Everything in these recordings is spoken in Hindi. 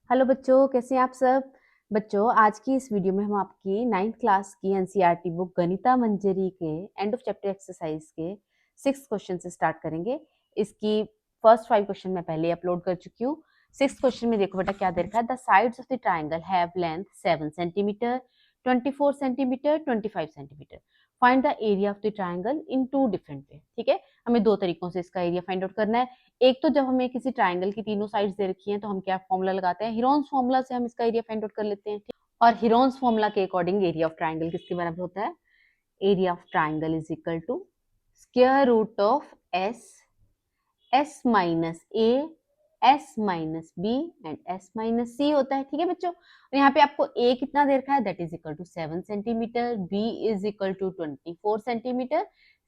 हेलो बच्चों, कैसे हैं आप सब। बच्चों, आज की इस वीडियो में हम आपकी 9th क्लास की एनसीईआरटी बुक गणिता मंजरी के एंड ऑफ चैप्टर एक्सरसाइज के 6 क्वेश्चन से स्टार्ट करेंगे। इसकी फर्स्ट 5 क्वेश्चन मैं पहले अपलोड कर चुकी हूँ। 6 क्वेश्चन में देखो बेटा क्या दे रखा है। The sides of the triangle have length 7 centimetre, 24 centimetre, 25 centimetre. Find the area of the triangle in 2 different way. ठीक है, हमें 2 तरीकों से इसका एरिया फाइंड आउट करना है। एक तो जब हमें किसी ट्राइंगल की तीनों साइड्स दे रखी हैं तो हम क्या फॉर्मूला लगाते हैं, हीरोन्स फॉर्मूला से हम इसका एरिया फाइंड आउट कर लेते हैं। और हीरोन्स फॉर्मूला के अकॉर्डिंग एरिया ऑफ ट्राइंगल किसके बराबर होता है। Area of triangle is equal to square root of s, s minus a, s minus b and s minus c होता है। ठीक है बच्चों, और यहाँ पे आपको ए कितना दे रखा है, that is equal to 7 centimetre, B is equal to 24 centimetre,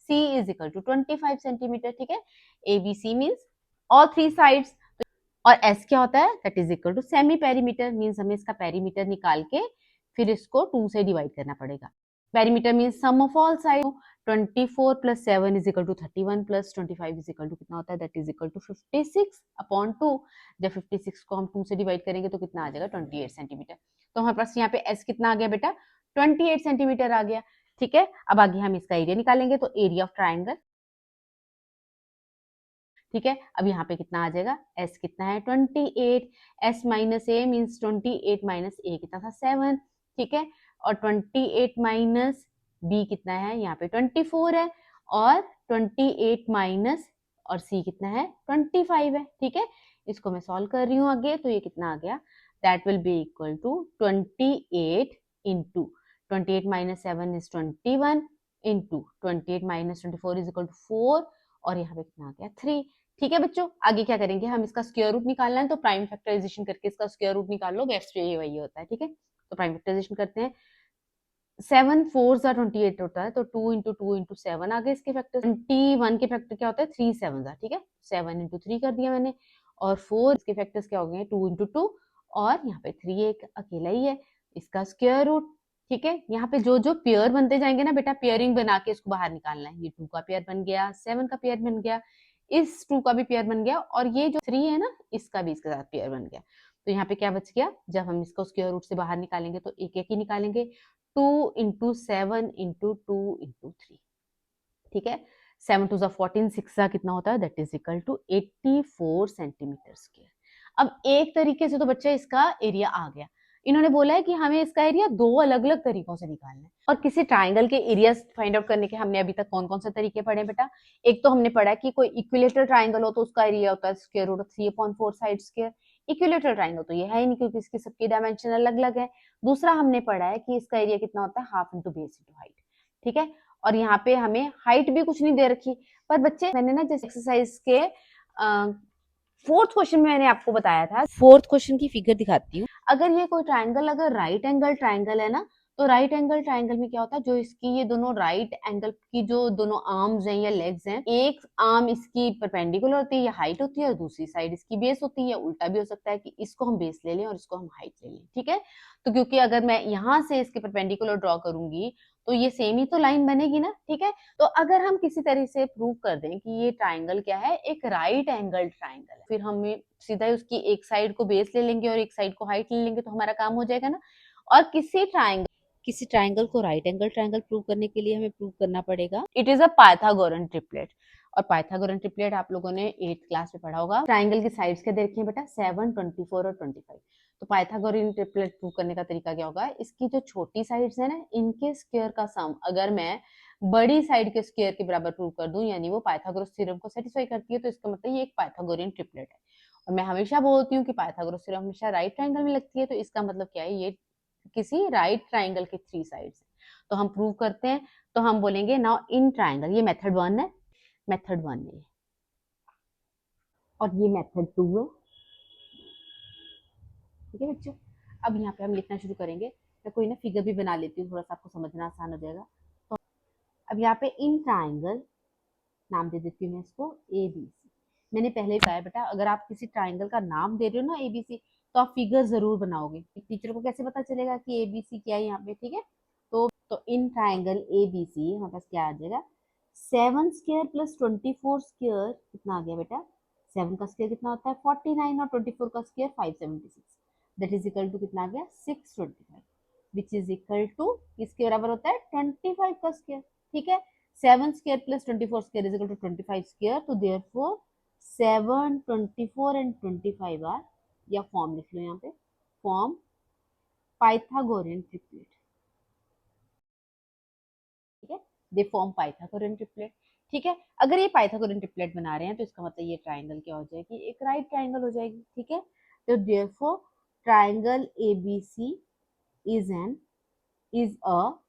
C is equal to 25 centimetre. ठीक है, A B C means all 3 sides. और एस क्या होता है, that is equal to semi perimeter, means हमें इसका पेरीमीटर निकाल के फिर इसको 2 से डिवाइड करना पड़ेगा। Perimeter means sum of all side. 24 plus 7 is equal to 31 plus 25 is equal to कितना होता है, that is equal to 56 upon 2। जब 56 को हम 2 से डिवाइड करेंगे तो कितना आ जाएगा, 28 सेंटीमीटर। तो हमारे पास यहाँ पे एस कितना आ गया बेटा, 28 सेंटीमीटर आ गया। ठीक है, अब आगे हम इसका एरिया निकालेंगे। तो एरिया ऑफ ट्राइंगल, ठीक है, अब यहाँ पे कितना आ जाएगा, एस कितना है 28, एस माइनस ए मीन्स 28 माइनस ए कितना था 7। ठीक है, और 28 माइनस बी कितना है, यहाँ पे 24 है, और 28 माइनस और सी कितना है 25 है। ठीक है, इसको मैं सॉल्व कर रही हूँ आगे, तो ये कितना आ गया, that will be equal to 28 into 28 minus 7 is 21 into 28 minus 24 is equal to 4, और यहाँ पे कितना आ गया 3। ठीक है बच्चों, आगे क्या करेंगे, हम इसका स्क्वायर रूट निकालना है, तो प्राइम फैक्टराइजेशन करके इसका स्क्वायर रूट निकाल लो, बेस्ट ये वही होता है। ठीक है, तो प्राइम फैक्टराइजेशन करते हैं। 7 4 28 होता है, तो 2 इंटू 2 इंटू 7 आ गए इसके फैक्टर। 21 के फैक्टर क्या होता है, 3 7 जा। ठीक है, 7 इंटू 3 कर दिया मैंने, और 4 इसके फैक्टर्स क्या हो गए, 2 इंटू 2, और यहाँ पे 3 एक अकेला ही है, इसका स्क्वायर रूट। ठीक है, यहाँ पे जो जो पेयर बनते जाएंगे ना बेटा, पेयरिंग बना के इसको बाहर निकालना है। ये 2 का पेयर बन गया, 7 का पेयर बन गया, इस 2 का भी पेयर बन गया, और ये जो 3 है ना, इसका भी इसके साथ पेयर बन गया। तो यहाँ पे क्या बच गया, जब हम इसको स्क्वायर रूट से बाहर निकालेंगे तो एक एक ही निकालेंगे। 2 इंटू 7 इंटू 2 इंटू 3। ठीक है, 7 टू 14, 6 कितना होता है, that is equal to 84 centimeter square. अब एक तरीके से तो बच्चा इसका एरिया आ गया। इन्होंने बोला है कि हमें इसका एरिया 2 अलग अलग तरीकों से निकालना है। और किसी ट्राइंगल के एरिया फाइंड आउट करने के हमने अभी तक कौन कौन से तरीके पढ़े बेटा। एक तो हमने पढ़ा कि कोई इक्विलेटरल ट्राइंगल हो तो उसका एरिया होता है square root of 3/4 side square. Equilateral triangle तो ये है ही नहीं, क्योंकि इसकी सबकी डायमेंशन अलग अलग है। दूसरा हमने पढ़ा है कि इसका एरिया कितना होता है, half into base into height. ठीक है, और यहाँ पे हमें हाइट भी कुछ नहीं दे रखी। पर बच्चे, मैंने ना जिस एक्सरसाइज के 4th क्वेश्चन में मैंने आपको बताया था, 4th क्वेश्चन की फिगर दिखाती हूँ। अगर ये कोई ट्राइंगल, अगर राइट एंगल ट्राइंगल है ना, तो राइट एंगल ट्राइंगल में क्या होता है, जो इसकी ये दोनों राइट एंगल की जो दोनों आर्म्स हैं या लेग्स हैं, एक आर्म इसकी परपेंडिकुलर होती है या हाइट होती है, और दूसरी साइड इसकी बेस होती है। उल्टा भी हो सकता है कि इसको हम बेस ले लें और इसको हम हाइट ले लें। ठीक है, तो क्योंकि अगर मैं यहाँ से इसके परपेंडिकुलर ड्रॉ करूंगी तो ये सेम ही तो लाइन बनेगी ना। ठीक है, तो अगर हम किसी तरह से प्रूव कर दें कि ये ट्राइंगल क्या है, एक राइट एंगल ट्राइंगल है, फिर हम सीधा उसकी एक साइड को बेस ले लेंगे और एक साइड को हाइट ले लेंगे, तो हमारा काम हो जाएगा ना। और किसी ट्राइंगल को राइट एंगल ट्राइंगल प्रूव करने के लिए हमें प्रूव करना पड़ेगा, it is a Pythagorean triplet. और पाइथागोरन ट्रिपलेट आप लोगों ने 8th क्लास में पढ़ा होगा। ट्राइंगल की साइड्स क्या देखिए बेटा, 7 24 और 25। तो पाइथागोरन ट्रिपलेट प्रूव करने का तरीका क्या होगा, इसकी जो छोटी साइड्स है ना, इनके स्क्वायर का सम अगर मैं बड़ी साइड के स्क्वायर के बराबर प्रूव कर दूं, यानी वो पाइथागोरस थ्योरम को सेटिस्फाई करती है, तो इसका मतलब ये एक पाइथागोरियन ट्रिपलेट है। और मैं हमेशा बोलती हूँ कि पाइथागोरस थ्योरम हमेशा राइट ट्राइंगल में लगती है, तो इसका मतलब क्या है, ये किसी राइट ट्राइंगल के 3 साइड्स हैं। तो हम प्रूव करते हैं, तो हम बोलेंगे नाउ इन ट्राइंगल, ये मेथड 1 है, मेथड 1 है, और ये मेथड 2 है। ठीक है बच्चों, अब यहाँ पे हम लिखना शुरू करेंगे। मैं कोई ना फिगर भी बना लेती हूँ, थोड़ा सा आपको समझना आसान हो जाएगा। तो अब यहाँ पे इन ट्राइंगल नाम दे देती हूँ मैं इसको ए बी सी। मैंने पहले ही बताया बेटा, अगर आप किसी ट्राइंगल का नाम दे रहे हो ना ए बी सी, तो आप फिगर जरूर बनाओगे। टीचर को कैसे पता चलेगा कि ए बी सी क्या है यहाँ पे। ठीक है, तो इन ट्राइंगल ए बी सी हमारे पास क्या आ जाएगा, 7 स्क्वायर प्लस 24 स्क्वायर कितना आ गया बेटा, 7 का स्क्वायर कितना होता है 49, और 24 का square 576। That is equal to कितना आ गया 625, विच इज इक्वल टू किसके बराबर होता है 25 का स्क्वायर, ठीक है। 7 square plus 24 square is equal to 25 square, तो देयरफॉर 7, 24 एंड 25 आर, या फॉर्म लिख लो यहाँ पे, फॉर्म पाइथागोरियन ट्रिपलेट, ठीक है, दे फॉर्म पाइथागोरियन ट्रिपलेट, ठीक है। अगर ये पाइथागोरियन ट्रिपलेट बना रहे हैं तो इसका मतलब ये ट्राइंगल क्या हो जाएगी, एक राइट ट्राइंगल हो जाएगी, ठीक है। तो therefore triangle ABC is a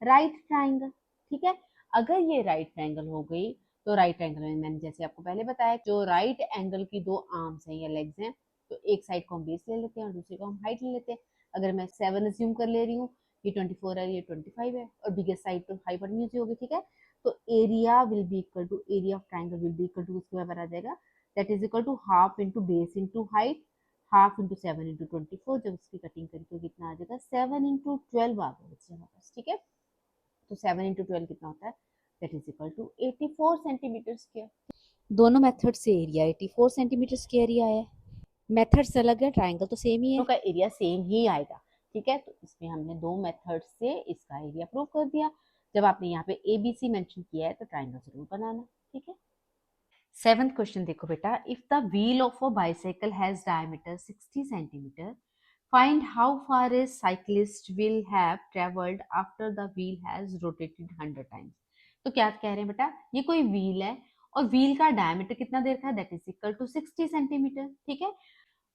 right triangle, ठीक है। अगर ये राइट ट्राइंगल हो गई तो राइट ट्राइंगल में मैंने जैसे आपको पहले बताया, जो राइट एंगल की दो आर्म्स हैं या लेग्स हैं, तो एक साइड को हम बेस ले लेते हैं और दूसरी को हम हाइट ले लेते हैं। अगर मैं 7 अज्यूम कर ले रही हूँ, ये 24 है, ये 25 है, और बिगेस्ट साइड तो हाइपोटेन्यूज ही होगी, ठीक है। तो area will be equal to, area of triangle will be equal to उसके बराबर आ जाएगा, that is equal to half into base into height, half into 7 into 24, जब उसकी कटिंग करी तो कितना आ जाएगा 7 इंटू 12 आ गया बच्चे हमारे पास, ठीक है। तो 7 इंटू 12 कितना होता है, that is equal to 84 centimeter square. दोनों मेथड से एरिया 84 सेंटीमीटर स्क्वायर ही आया है, मेथड्स अलग है, ट्राइंगल तो सेम ही है, का एरिया सेम ही आएगा, ठीक है। तो इसमें हमने दो मेथड से इसका एरिया प्रूव कर दिया। जब आपने यहाँ पे ABC मेंशन किया है तो ट्राइंगल जरूर बनाना, ठीक है। 7th क्वेश्चन देखो बेटा, if the wheel of a bicycle has diameter 60 centimetre, find how far A cyclist will have travelled after the wheel has rotated 100 times. तो क्या कह रहे हैं बेटा, ये कोई व्हील है और व्हील का डायमीटर कितना दे रखा है, that is equal to 60 centimeter, ठीक है।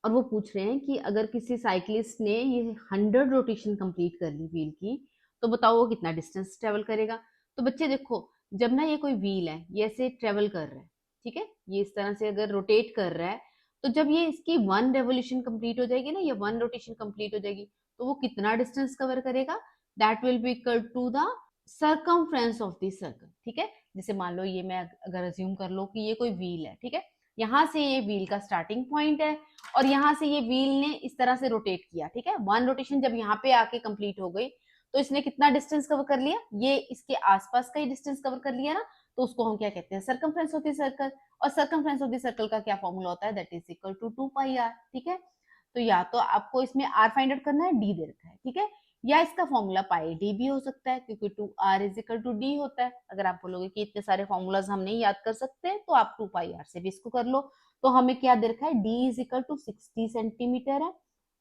और वो पूछ रहे हैं कि अगर किसी साइक्लिस्ट ने ये 100 रोटेशन कंप्लीट कर ली व्हील की, तो बताओ वो कितना डिस्टेंस ट्रेवल करेगा। तो बच्चे देखो, जब ना ये कोई व्हील है, ये ऐसे ट्रेवल कर रहा है, ठीक है, ये इस तरह से अगर रोटेट कर रहा है, तो जब ये इसकी 1 रेवोल्यूशन कंप्लीट हो जाएगी ना, ये 1 रोटेशन कंप्लीट हो जाएगी, तो वो कितना डिस्टेंस कवर करेगा, that will be equal to the circumference of the circle, ठीक है। जैसे मान लो ये मैं अगर अज्यूम कर लो कि ये कोई व्हील है, ठीक है, यहाँ से ये व्हील का स्टार्टिंग पॉइंट है और यहाँ से ये व्हील ने इस तरह से रोटेट किया, ठीक है। 1 रोटेशन जब यहाँ पे आके कंप्लीट हो गई, तो इसने कितना डिस्टेंस कवर कर लिया, ये इसके आसपास का ही डिस्टेंस कवर कर लिया ना, तो उसको हम क्या कहते हैं, सर्कमफ्रेंस ऑफ द सर्कल। और सर्कमफ्रेंस ऑफ द सर्कल का क्या फॉर्मूला होता है, that is equal to 2 pi r, ठीक है। तो या तो आपको इसमें आर फाइंड आउट करना है, डी दे रखा है, ठीक है, या इसका फॉर्मूला पाई डी भी हो सकता है, क्योंकि 2r is equal to D होता है। अगर आप बोलोगे कि इतने सारे फॉर्मूलाज हम नहीं याद कर सकते, तो आप 2 पाई आर से भी इसको कर लो। तो हमें क्या दे रखा है, d is equal to 60 centimeter है,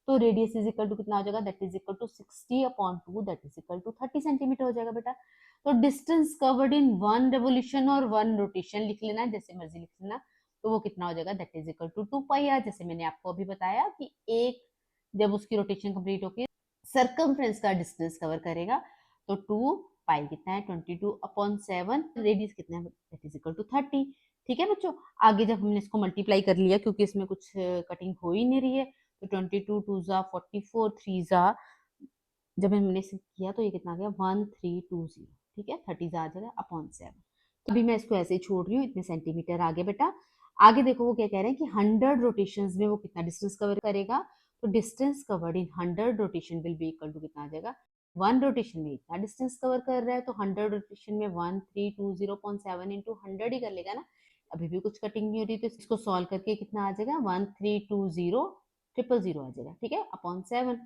तो रेडियस इज इक्वल टू कितना हो जाएगा, that is equal to 60 upon 2, that is equal to 30 centimeter हो जाएगा बेटा। तो डिस्टेंस कवर्ड इन 1 रेवोल्यूशन और 1 रोटेशन लिख लेना, जैसे मर्जी लिख लेना, तो वो कितना हो जाएगा, that is equal to 2 pi r. जैसे मैंने आपको अभी बताया कि एक जब उसकी रोटेशन कंप्लीट होगी, सर्कमफ्रेंस का डिस्टेंस कवर करेगा, तो 2 पाई कितना है 22 अपॉन 7, रेडियस कितना है, दैट इज इक्वल टू 30, ठीक है बच्चों। आगे जब हमने इसको मल्टीप्लाई कर लिया, क्योंकि इसमें कुछ कटिंग हो ही नहीं रही है, तो 22 2 जा 44 3 जा, जब हमने इसे किया तो ये कितना आ गया 1320, ठीक है, 30 आ जाएगा अपॉन 7। अभी मैं इसको ऐसे ही छोड़ रही हूँ, इतने सेंटीमीटर आगे बेटा। आगे देखो वो क्या कह रहे हैं कि 100 रोटेशंस में वो कितना डिस्टेंस कवर करेगा, तो distance covered in 100 rotation will be equal to कितना आ जाएगा, 1 रोटेशन में इतना डिस्टेंस कवर कर रहा है, तो 100 रोटेशन में 1320.7 इंटू 100 ही कर लेगा ना। अभी भी कुछ कटिंग नहीं हो रही, तो इसको सॉल्व करके कितना आ जाएगा 1320,000 आ जाएगा, ठीक है, अपॉन 7।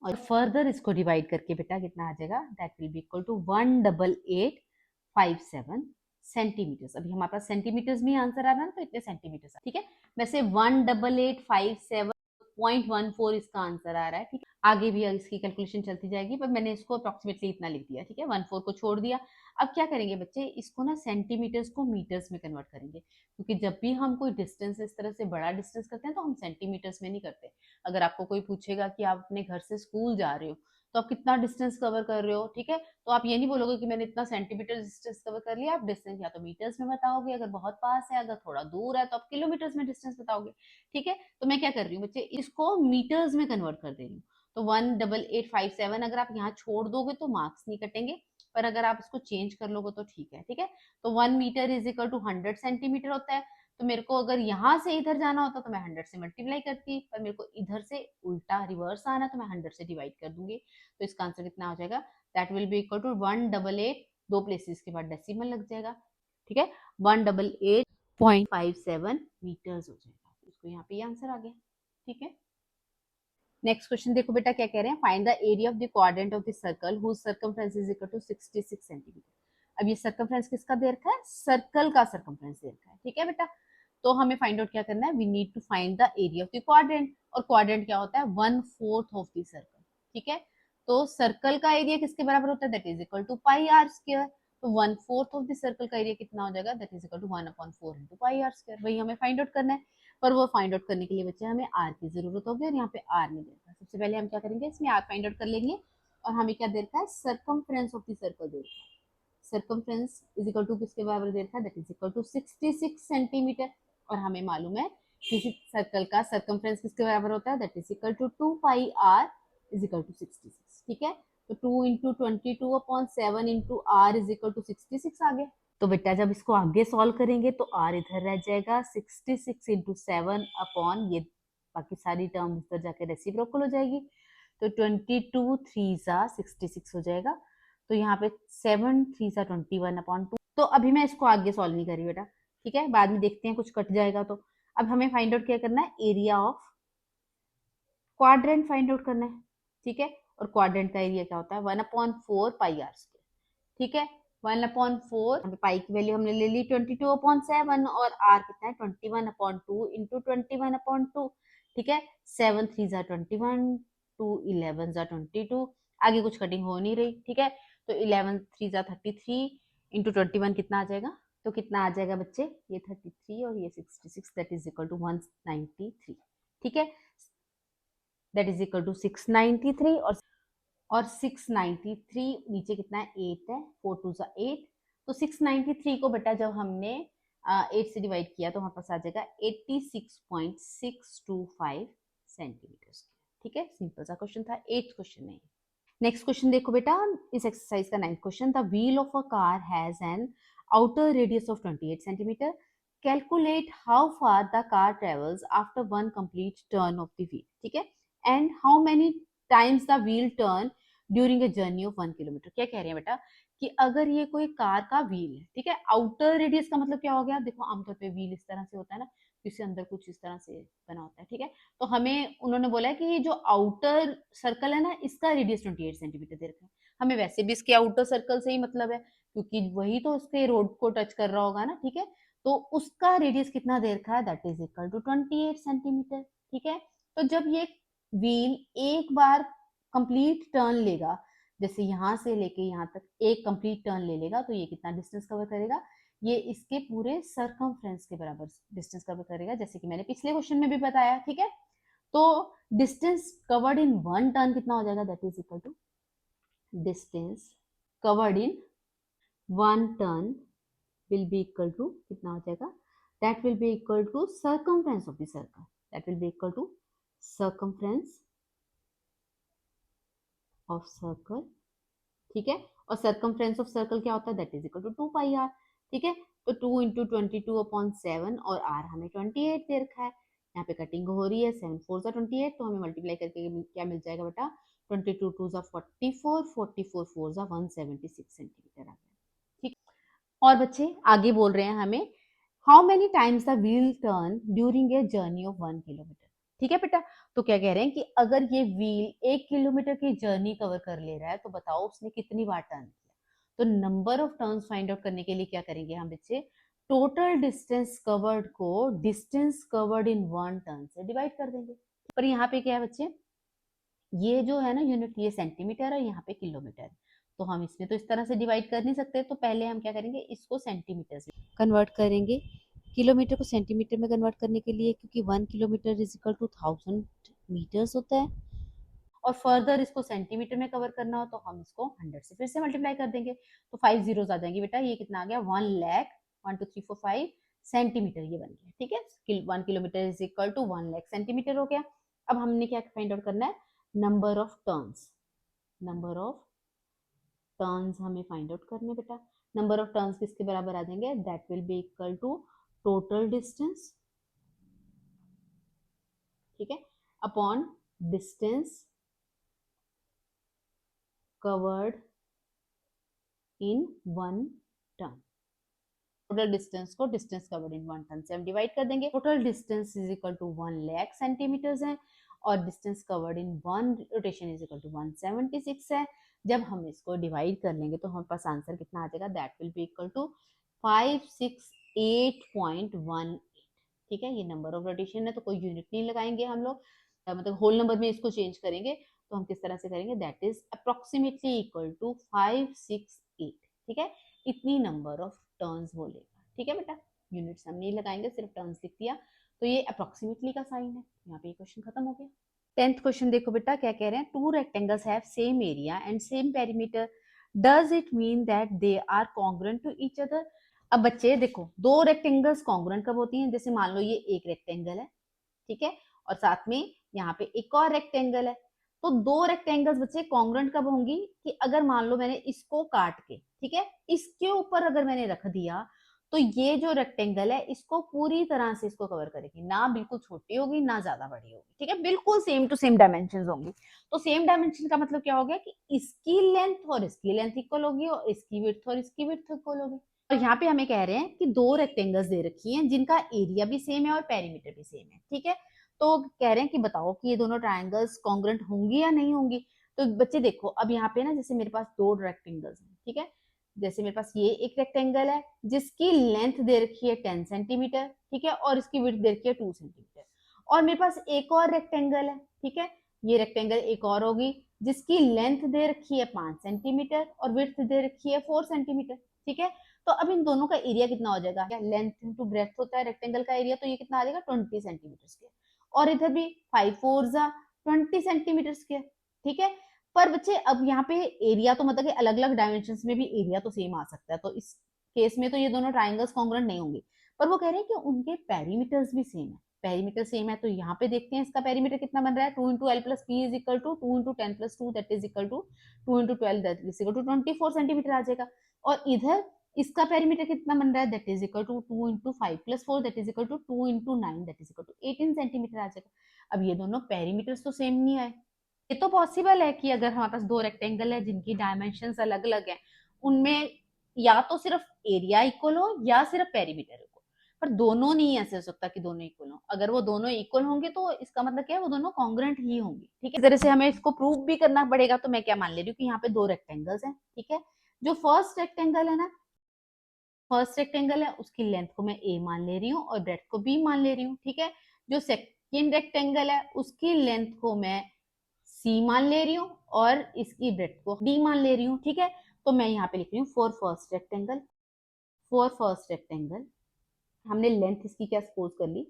और फर्दर इसको डिवाइड करके बेटा कितना आ जाएगा, that will be equal to 18857 centimeters. अभी हमारे पास सेंटीमीटर्स में आंसर आ रहा है, तो इतने सेंटीमीटर्स, ठीक है। वैसे 18857.14 इसका आंसर आ रहा है, ठीक है। आगे भी इसकी कैलकुलेशन चलती जाएगी, पर मैंने इसको अप्रोक्सीमेटली इतना लिख दिया, ठीक है, 14 को छोड़ दिया। अब क्या करेंगे बच्चे, इसको ना सेंटीमीटर्स को मीटर्स में कन्वर्ट करेंगे, क्योंकि जब भी हम कोई डिस्टेंस इस तरह से बड़ा डिस्टेंस करते हैं तो हम सेंटीमीटर्स में नहीं करते। अगर आपको कोई पूछेगा कि आप अपने घर से स्कूल जा रहे हो, तो आप कितना डिस्टेंस कवर कर रहे हो, ठीक है, तो आप ये नहीं बोलोगे कि मैंने इतना सेंटीमीटर डिस्टेंस कवर कर लिया, आप डिस्टेंस या तो मीटर्स में बताओगे, अगर बहुत पास है, अगर थोड़ा दूर है तो आप किलोमीटर्स में डिस्टेंस बताओगे, ठीक है। तो मैं क्या कर रही हूँ बच्चे, इसको मीटर्स में कन्वर्ट कर दे रही हूँ। तो 18857 अगर आप यहाँ छोड़ दोगे तो मार्क्स नहीं कटेंगे, पर अगर आप इसको चेंज कर लोगे तो ठीक है, ठीक है। तो 1 meter is equal to 100 centimeter होता है, तो मेरे को अगर यहाँ से इधर जाना होता तो मैं 100 से मल्टीप्लाई करती, पर मेरे को इधर से उल्टा रिवर्स आना, तो मैं 100 से डिवाइड कर दूंगी। तो इसका आंसर कितना हो जाएगा, that will be equal to 188, दो प्लेसेस के बाद डेसिमल लग जाएगा, ठीक है, 188.57 मीटर्स हो जाएगा। इसको यहाँ पे आंसर आ गया, ठीक है। नेक्स्ट क्वेश्चन देखो बेटा क्या कह रहे हैं, find the area of the quadrant of the circle whose circumference is equal to 66 centimeter. अब ये सर्कमफ्रेंस किसका दे रखा है, सर्कल का सर्कमफ्रेंस दे रखा है, ठीक है बेटा। तो हमें फाइंड आउट क्या करना है, we need to find the area of the quadrant, और क्वाड्रेंट क्या होता है, 1/4 ऑफ द सर्कल, ठीक है। तो सर्कल का एरिया किसके बराबर होता है, that is equal to pi r square. तो 1/4 ऑफ द सर्कल का एरिया कितना हो जाएगा, that is equal to 1/4 into pi r square. वही हमें फाइंड आउट करना है, पर वो फाइंड आउट करने के लिए बच्चे हमें आर की जरूरत होगी, और यहाँ पे आर नहीं दे रखा। सबसे पहले हम क्या करेंगे, इसमें आर फाइंड आउट कर लेंगे, और हमें क्या दे रखा है, सर्कमफ्रेंस ऑफ द सर्कल दे रखा है। सर्कमफ्रेंस इज इक्वल टू किसके बराबर दे रखा है, that is equal to 66 centimeter. और हमें मालूम है किसी सर्कल का सर्कमफ्रेंस किसके बराबर होता है, that is equal to 2 pi r is equal to 66, ठीक है। तो 2 into 22/7 into r is equal to 66 आ गया। तो बेटा जब इसको आगे सॉल्व करेंगे तो आर इधर रह जाएगा, 66 इंटू 7 अपॉन ये बाकी सारी टर्म इधर जाके रेसिप्रोकल हो जाएगी। तो 22 3 सा 66 हो जाएगा। तो यहाँ पे 7 3 सा 21/2। तो अभी मैं इसको आगे सॉल्व नहीं करी बेटा, ठीक है, बाद में देखते हैं कुछ कट जाएगा तो। अब हमें फाइंड आउट क्या करना है, area of quadrant find out करना है, ठीक है। और क्वाड्रेंट का एरिया क्या होता है, 1/4 पाई आर स्क्वायर, ठीक है। 1/4 पाई की वैल्यू हमने ले ली 22/7, और आर कितना है 21/2 इंटू 21/2, ठीक है। 7 3 जा 21, 2 11 जा 22, आगे कुछ कटिंग हो नहीं रही, ठीक है। तो 11 3 जा 33 इंटू 21 कितना आ जाएगा, तो कितना आ जाएगा बच्चे, ये 33 और ये 66, दैट इज इक्वल टू 193, ठीक है। दैट इज इक्वल टू 693, और 693 नीचे कितना है 8 है, 4 2 सा 8। तो 693 को बेटा जब हमने 8 से डिवाइड किया तो हमारे पास आ जाएगा 86.625 सेंटीमीटर, ठीक है। सिंपल सा क्वेश्चन था, 8th क्वेश्चन है। नेक्स्ट क्वेश्चन देखो बेटा, इस एक्सरसाइज का 9th question, the wheel of a car has an outer radius of 28 centimetre. Calculate how far the car travels after one complete turn off the wheel, ठीक है, and how many times the wheel turn during a journey of 1 kilometre. क्या कह रहे हैं बेटा कि अगर ये कोई कार का व्हील है, ठीक है, आउटर रेडियस का मतलब क्या हो गया, देखो आमतौर पे व्हील इस तरह से होता है ना, इसके अंदर कुछ इस तरह से बना होता है, ठीक है। तो हमें उन्होंने बोला है कि ये जो आउटर सर्कल है ना, इसका रेडियस 28 सेंटीमीटर दे रखा है। हमें वैसे भी इसके आउटर सर्कल से ही मतलब है, क्योंकि वही तो उसके रोड को टच कर रहा होगा ना, ठीक है। तो उसका रेडियस कितना दे रखा है, that is equal to 28 centimeter, ठीक है। तो जब ये व्हील एक बार कंप्लीट टर्न लेगा, जैसे यहां से लेके यहाँ तक एक कंप्लीट टर्न ले लेगा, तो ये कितना डिस्टेंस कवर करेगा, ये इसके पूरे सर्कमफ्रेंस के बराबर डिस्टेंस कवर करेगा, जैसे कि मैंने पिछले क्वेश्चन में भी बताया, ठीक है। तो डिस्टेंस कवर्ड इन 1 टर्न कितना हो जाएगा, that is equal to distance covered in 1 turn will be equal to कितना हो जाएगा, that will be equal to circumference of the circle, that will be equal to circumference of circle, ठीक है। और सर्कमफ्रेंस ऑफ सर्कल क्या होता है, that is equal to 2 pi r, ठीक है। तो 2 इंटू 22/7, और आर हमें 28 दे रखा है। यहाँ पे कटिंग हो रही है, 7 4 सा 28, तो हमें मल्टीप्लाई करके क्या मिल जाएगा बेटा, 22 2 सा 44, 44 4 सा 176 सेंटीमीटर आ गया, ठीक। और बच्चे आगे बोल रहे हैं हमें, how many times the wheel turn during a journey of 1 kilometre, ठीक है बेटा। तो क्या कह रहे हैं कि अगर ये व्हील 1 किलोमीटर की जर्नी कवर कर ले रहा है, तो बताओ उसने कितनी बार टर्न किया। तो number of turns find out करने के लिए क्या करेंगे हम बच्चे, टोटल डिस्टेंस कवर्ड को डिस्टेंस कवर्ड इन 1 टर्न से डिवाइड कर देंगे। पर यहाँ पे क्या है बच्चे, ये जो है ना यूनिट, ये सेंटीमीटर है, यहाँ पे किलोमीटर है। तो हम इसमें तो इस तरह से डिवाइड कर नहीं सकते, तो पहले हम क्या करेंगे, इसको सेंटीमीटर से कन्वर्ट करेंगे। किलोमीटर को सेंटीमीटर में कन्वर्ट करने के लिए, क्योंकि 1 kilometer is equal to 1000 meters होता है, और फर्दर इसको सेंटीमीटर में कवर करना हो तो हम इसको 100 से फिर से मल्टीप्लाई कर देंगे। तो 5 जीरोस आ जाएंगे बेटा, ये कितना आ गया, 1 लाख 1 2 3 4 5 सेंटीमीटर ये बन गया, ठीक है। 1 kilometer is equal to 1 lakh centimeter हो गया। अब हमने क्या फाइंड आउट करना है, number of turns, number of turns हमें फाइंड आउट करने बेटा। नंबर ऑफ टर्न्स किसके बराबर आ जाएंगे, that will be equal to total distance, ठीक है, upon distance covered in 1 turn. Total distance को डिस्टेंस कवर्ड इन 1 टर्न से हम डिवाइड कर देंगे। Total distance is equal to 1 lakh centimeters है, और distance covered in one rotation is equal to 176 है। जब हम इसको डिवाइड कर लेंगे तो हमारे पास आंसर कितना आ जाएगा, that will be equal to 568.18। ठीक है, ये नंबर ऑफ रोटेशन है तो कोई यूनिट नहीं लगाएंगे हम लोग, मतलब होल नंबर में इसको चेंज करेंगे तो हम किस तरह से करेंगे, that is approximately equal to 568। ठीक है, इतनी नंबर ऑफ टर्न्स बोलेगा। ठीक है बेटा, यूनिट्स हम नहीं लगाएंगे, सिर्फ टर्न्स लिख दिया, तो ये अप्रोक्सीमेटली का साइन है। यहाँ पे क्वेश्चन खत्म हो गया। 10th क्वेश्चन देखो बेटा, क्या कह रहे हैं, two rectangles have same area and same perimeter, does it mean that they are congruent to each other. अब बच्चे देखो, दो रेक्टेंगल्स कॉन्ग्रुएंट कब होती हैं, जैसे मान लो ये एक रेक्टेंगल है, ठीक है, और साथ में यहाँ पे एक और रेक्टेंगल है, तो दो रेक्टेंगल्स बच्चे कॉन्ग्रुएंट कब होंगी, कि अगर मान लो मैंने इसको काट के, ठीक है, इसके ऊपर अगर मैंने रख दिया तो ये जो रेक्टेंगल है इसको पूरी तरह से इसको कवर करेगी, ना बिल्कुल छोटी होगी ना ज्यादा बड़ी होगी। ठीक है, बिल्कुल सेम टू सेम डायमेंशन होंगी। तो सेम डायमेंशन का मतलब क्या हो गया, कि इसकी लेंथ और इसकी लेंथ इक्वल होगी और इसकी विड्थ और इसकी विड्थ इक्वल होगी। और यहाँ पे हमें कह रहे हैं कि दो रेक्टेंगल्स दे रखी हैं जिनका एरिया भी सेम है और पेरीमीटर भी सेम है। ठीक है, तो कह रहे हैं कि बताओ कि ये दोनों ट्रायंगल्स कॉन्ग्रुएंट होंगी या नहीं होंगी। तो बच्चे देखो, अब यहाँ पे ना जैसे मेरे पास दो रेक्टेंगल्स हैं, ठीक है, जैसे मेरे पास ये एक रेक्टेंगल है जिसकी लेंथ दे रखी है 10 सेंटीमीटर, ठीक है, और इसकी विड्थ दे रखी है 2 सेंटीमीटर, और मेरे पास एक और रेक्टेंगल है, ठीक है, ये रेक्टेंगल एक और होगी जिसकी लेंथ दे रखी है 5 सेंटीमीटर और विड्थ दे रखी है 4 सेंटीमीटर। ठीक है, तो अब इन दोनों का एरिया कितना हो जाएगा, लेंथ इंटू ब्रेथ होता है रेक्टेंगल का एरिया, तो ये कितना आ जाएगा 20 सेंटीमीटर स्क्वायर, और इधर भी 5 4 20 सेंटीमीटर स्क्वायर। ठीक है, पर बच्चे अब यहाँ पे एरिया तो मतलब कि अलग अलग डायमेंशन में भी एरिया तो सेम आ सकता है, तो इस केस में तो ये दोनों ट्राइंगल्स कॉन्ग्रुएंट नहीं होंगे, पर वो कह रहे हैं कि उनके पेरीमीटर्स भी सेम है। पेरीमीटर सेम है तो यहाँ पे देखते हैं इसका पेरीमीटर कितना बन रहा है, 2 into l plus p is equal to 2 into 10 plus 2 that is equal to 2 into 12 that is equal to 24 centimetre आ जाएगा, और इधर इसका पेरीमीटर कितना बन रहा है, that is equal to 2 into 5 plus 4 that is equal to 2 into 9 that is equal to 18 centimetre आ जाएगा। अब ये दोनों पेरीमीटर्स तो सेम नहीं आए। ये तो पॉसिबल है कि अगर हमारे पास दो रेक्टेंगल है जिनकी डायमेंशंस अलग अलग हैं, उनमें या तो सिर्फ एरिया इक्वल हो या सिर्फ पेरीमीटर इक्वल, पर दोनों नहीं ऐसे हो सकता कि दोनों इक्वल हो। अगर वो दोनों इक्वल होंगे तो इसका मतलब क्या है, वो दोनों कॉन्ग्रुएंट ही होंगे। ठीक है, इस तरह से हमें इसको प्रूव भी करना पड़ेगा। तो मैं क्या मान ले रही हूँ कि यहाँ पे दो रेक्टेंगल्स हैं, ठीक है, जो फर्स्ट रेक्टेंगल है ना, फर्स्ट रेक्टेंगल है उसकी लेंथ को मैं ए मान ले रही हूँ और ब्रेथ को बी मान ले रही हूँ। ठीक है, जो सेकेंड रेक्टेंगल है उसकी लेंथ को मैं सी मान ले रही हूँ और इसकी ब्रेथ को डी मान ले रही हूँ। ठीक है, तो मैं यहाँ पे लिख रही हूँ for first rectangle, for first rectangle हमने लेंथ इसकी क्या सपोज कर ली,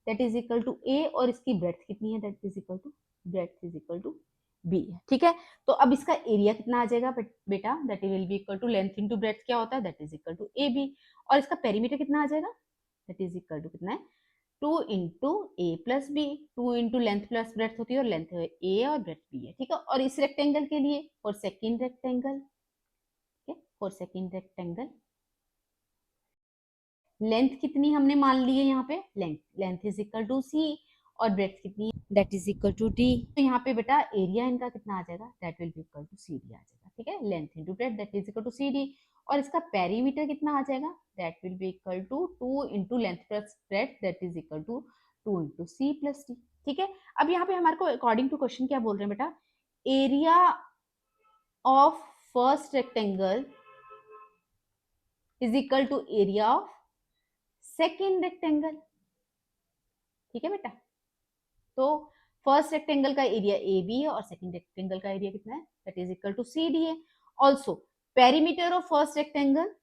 that is equal to A, और इसकी ब्रेथ कितनी है, that is equal to breadth is equal to B है। ठीक है, तो अब इसका एरिया कितना आ जाएगा बेटा, that will be equal to length into breadth क्या होता है, that is equal to A B, और इसका पेरीमीटर कितना आ जाएगा, दैट इज इक्वल टू कितना है 2 into a plus b, 2 into length plus breadth होती है और लेंथ है ए और ब्रेथ बी है। ठीक है, और इस रेक्टेंगल के लिए for second rectangle, for second rectangle length कितनी हमने मान ली है, यहाँ पे length is equal to c और ब्रेथ कितनी, that is equal to d. तो यहाँ पे बेटा एरिया इनका कितना आ जाएगा, that will be equal to c d आ जाएगा। ठीक है, length into breadth that is equal to c d, और इसका पेरीमीटर कितना आ जाएगा, that will be equal to 2 into length plus breadth that is equal to 2 into C plus D. ठीक है, अब यहाँ पे हमारे को अकॉर्डिंग टू क्वेश्चन क्या बोल रहे हैं बेटा, area of first rectangle is equal to area of second rectangle. ठीक है बेटा, तो फर्स्ट रेक्टेंगल का एरिया ए बी है और सेकेंड रेक्टेंगल का एरिया कितना है, that is equal to c d है। Also perimeter of first rectangle,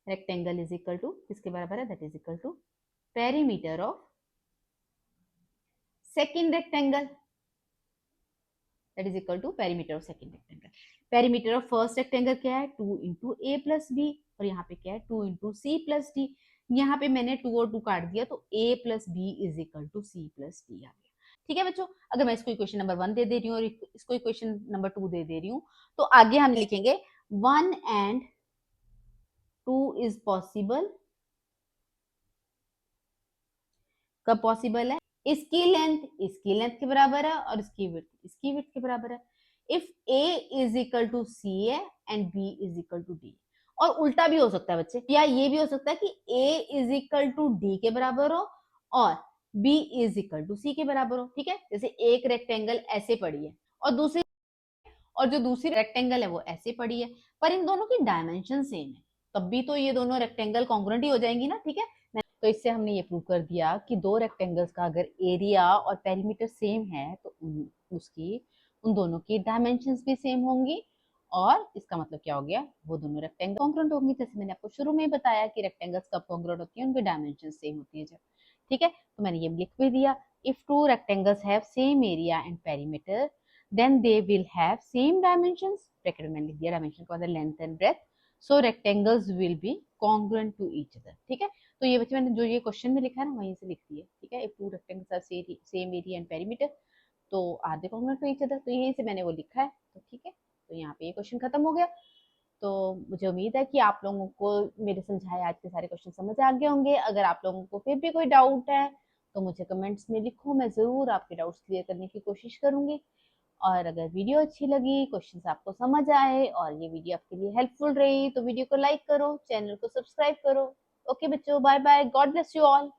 rectangle is equal to किसके बराबर है, that is equal to perimeter of second rectangle, that is equal to perimeter of second rectangle. Perimeter of first rectangle क्या है, 2 इंटू ए प्लस बी, और यहाँ पे क्या है 2 इंटू सी प्लस डी। यहाँ पे मैंने 2 और 2 काट दिया तो a plus b is equal to c plus d आ गया। ठीक है बच्चों, अगर मैं इसको इक्वेशन नंबर 1 दे दे रही हूँ और इसको इक्वेशन नंबर 2 दे दे रही हूँ, तो आगे हम लिखेंगे 1 एंड 2 इज पॉसिबल। कब पॉसिबल है, इसकी लेंथ के बराबर है और इसकी विड्थ के बराबर है। If a is equal to c है and b is equal to d, और उल्टा भी हो सकता है बच्चे, या ये भी हो सकता है कि a is equal to D के बराबर हो और b is equal to C के बराबर हो। ठीक है, जैसे एक रेक्टेंगल ऐसे पड़ी है और जो दूसरी रेक्टेंगल है वो ऐसे पड़ी है, पर इन दोनों की डायमेंशन सेम है, तब भी तो ये दोनों रेक्टेंगल कॉन्ग्रुएंट ही हो जाएंगी ना। ठीक है, तो इससे हमने ये प्रूव कर दिया कि दो रेक्टेंगल्स का अगर एरिया और पेरीमीटर सेम है तो उन दोनों की डायमेंशंस भी सेम होंगी, और इसका मतलब क्या हो गया, वो दोनों रेक्टेंगल कॉन्ग्रुएंट होंगी। जैसे मैंने आपको शुरू में ही बताया कि रेक्टेंगल्स कब कॉन्ग्रुएंट होती है, उनकी डायमेंशन सेम होती है जब। ठीक है, तो मैंने ये लिख भी दिया, if two rectangles have same area and perimeter then they will have same dimensions, bracket में मैंने लिख दिया डायमेंशन का मतलब length and breadth, so rectangles will be congruent to each other। ठीक है, तो ये बच्चे मैंने जो ये क्वेश्चन में लिखा है ना वहीं से लिख दिए। ठीक है, if two rectangles are same area and perimeter तो are they congruent to each other, तो यहीं से मैंने वो लिखा है। तो ठीक है, तो यहाँ पे ये क्वेश्चन खत्म हो गया। तो मुझे उम्मीद है कि आप लोगों को मेरे समझाए आज के सारे क्वेश्चन समझ आ गए होंगे। अगर आप लोगों को फिर भी कोई डाउट है तो मुझे कमेंट्स में लिखो, मैं ज़रूर आपके डाउट्स क्लियर करने की कोशिश करूंगी। और अगर वीडियो अच्छी लगी, क्वेश्चंस आपको समझ आए और ये वीडियो आपके लिए हेल्पफुल रही तो वीडियो को लाइक करो, चैनल को सब्सक्राइब करो। ओके बच्चों, bye bye, God bless you all.